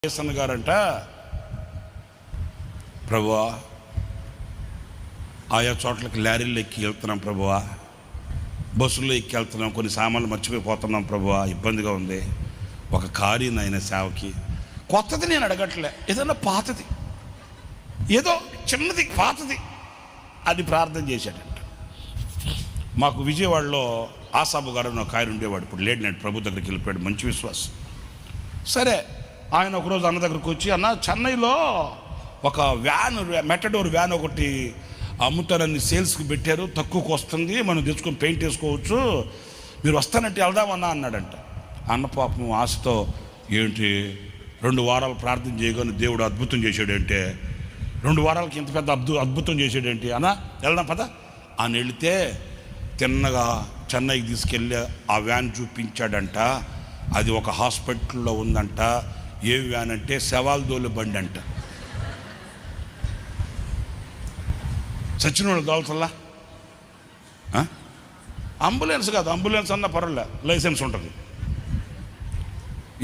కేసన్ గారంట, ప్రభువా ఆయా చోట్లకి లారీల్లో ఎక్కి వెళ్తున్నాం ప్రభువా, బస్సుల్లో ఎక్కి వెళ్తున్నాం, కొన్ని సామాన్లు మర్చిపోతున్నాం ప్రభువా, ఇబ్బందిగా ఉంది. ఒక కారు నాయన సేవకి కొత్తది నేను అడగట్లే, ఏదన్నా పాతది, ఏదో చిన్నది పాతది అది ప్రార్థన చేశాడంట. మాకు విజయవాడలో ఆసాబు గారు ఒక ఆయన ఉండేవాడు, ఇప్పుడు లేడు, నేను ప్రభు దగ్గరికి వెళ్ళిపోయాడు, మంచి విశ్వాసం. సరే, ఆయన ఒకరోజు అన్న దగ్గరికి వచ్చి, అన్న చెన్నైలో ఒక వ్యాన్, మెటడోర్ వ్యాన్ ఒకటి అమ్ముతారని సేల్స్కి పెట్టారు, తక్కువకు వస్తుంది, మనం తెచ్చుకొని పెయింట్ వేసుకోవచ్చు, మీరు వస్తానంటే వెళ్దామన్నా అన్నాడంట. అన్న పాపం ఆశతో, ఏంటి 2 వారాలు ప్రార్థన చేయగానే దేవుడు అద్భుతం చేశాడంటే, 2 వారాలకి ఇంత పెద్ద అద్భుతం చేశాడేంటి, అన్న వెళ్దాం పద అని వెళితే తిన్నగా చెన్నైకి తీసుకెళ్ళి ఆ వ్యాన్ చూపించాడంట. అది ఒక హాస్పిటల్లో ఉందంట. ఏ వ్యాన్ అంటే శవాల్దోలు బండి అంట. చచ్చిన వాళ్ళు దోల్తల్లా, అంబులెన్స్ కాదు, అంబులెన్స్ అన్న పర్వాలే, లైసెన్స్ ఉంటుంది.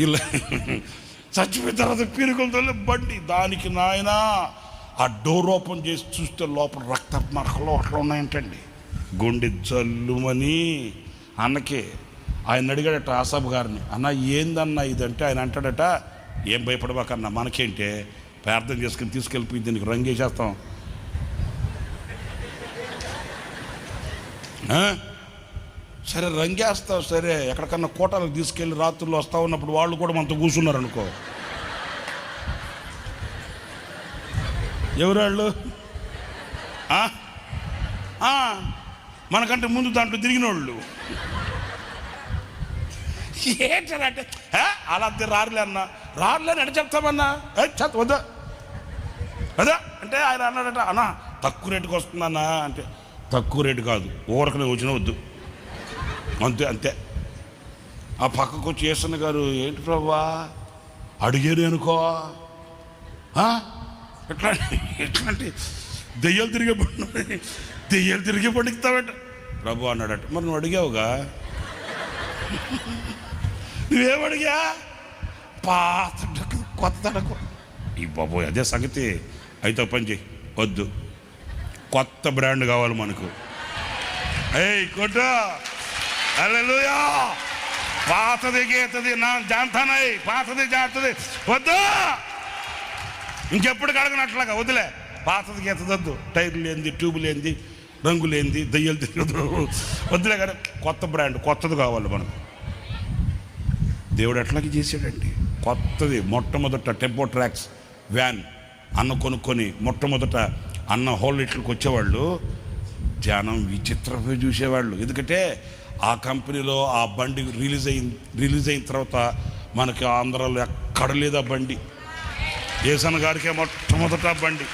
ఇలా చచ్చిపోయిన తర్వాత పీరుకలతో బండి, దానికి నాయన ఆ డోర్ ఓపెన్ చేసి చూస్తే లోపల రక్త మరకలు అట్లా ఉన్నాయంటండి. గుండె జల్లుమని అన్నకి ఆయన అడిగాడట ఆసాబ్ గారిని, అన్న ఏందన్నా ఇదంటే ఆయన అంటాడట, ఏం భయపడబాకన్నా, మనకేంటే ప్రార్థన చేసుకుని తీసుకెళ్ళిపోయి దీనికి రంగేసేస్తాం. సరే రంగేస్తావు, సరే ఎక్కడికన్నా కోటలకు తీసుకెళ్ళి రాత్రుల్లో వస్తూ ఉన్నప్పుడు వాళ్ళు కూడా మనతో కూర్చున్నారు అనుకో, ఎవరాళ్ళు మనకంటే ముందు దాంట్లో తిరిగిన వాళ్ళు ఏంటంటే అలా రారులే అన్న, రారులే అని చెప్తామన్నా, వద్దా అదా అంటే ఆయన అన్నాడట, అన్న తక్కువ రేటుకి వస్తుందన్నా అంటే, తక్కువ రేటు కాదు, ఊరకనే వచ్చినా వద్దు, అంతే అంతే. ఆ పక్కకు వచ్చి యేసన్న గారు, ఏంటి ప్రభా అడిగారు అనుకో, ఎట్లాంటి దెయ్యాలు తిరిగే పండిస్తావట ప్రభు అన్నాడట. మరి నువ్వు అడిగావుగా, నువ్వేమడిగా, పాత కొత్త తడకు ఈ బాబోయ్, అదే సంగతి. అయితే పని చేయి, వద్దు, కొత్త బ్రాండ్ కావాలి మనకు. కొట్ట హల్లెలూయా, పాతది గీతది నా జాంతానై, పాతది జాతది వద్దు, ఇంకెప్పుడు కడగనట్లాగా వద్దులే, పాతది గీతది వద్దు, టైర్లు ఏంది, ట్యూబులు ఏంది, రంగులు ఏంది, దయ్యాలు తిరగదు వద్దులే, కానీ కొత్త బ్రాండ్, కొత్తది కావాలి మనకు. దేవుడు అట్లాగే చేశాడండి. కొత్తది మొట్టమొదట టెంపో ట్రాక్స్ వ్యాన్ అన్న కొనుక్కొని మొట్టమొదట అన్న హోల్ ఇట్లకి వచ్చేవాళ్ళు, జనం విచిత్రంగా చూసేవాళ్ళు. ఎందుకంటే ఆ కంపెనీలో ఆ బండి రిలీజ్ అయిన తర్వాత మనకి ఆంధ్రాలో ఎక్కడ లేదా బండి, యేసన్న గారికే మొట్టమొదట బండి.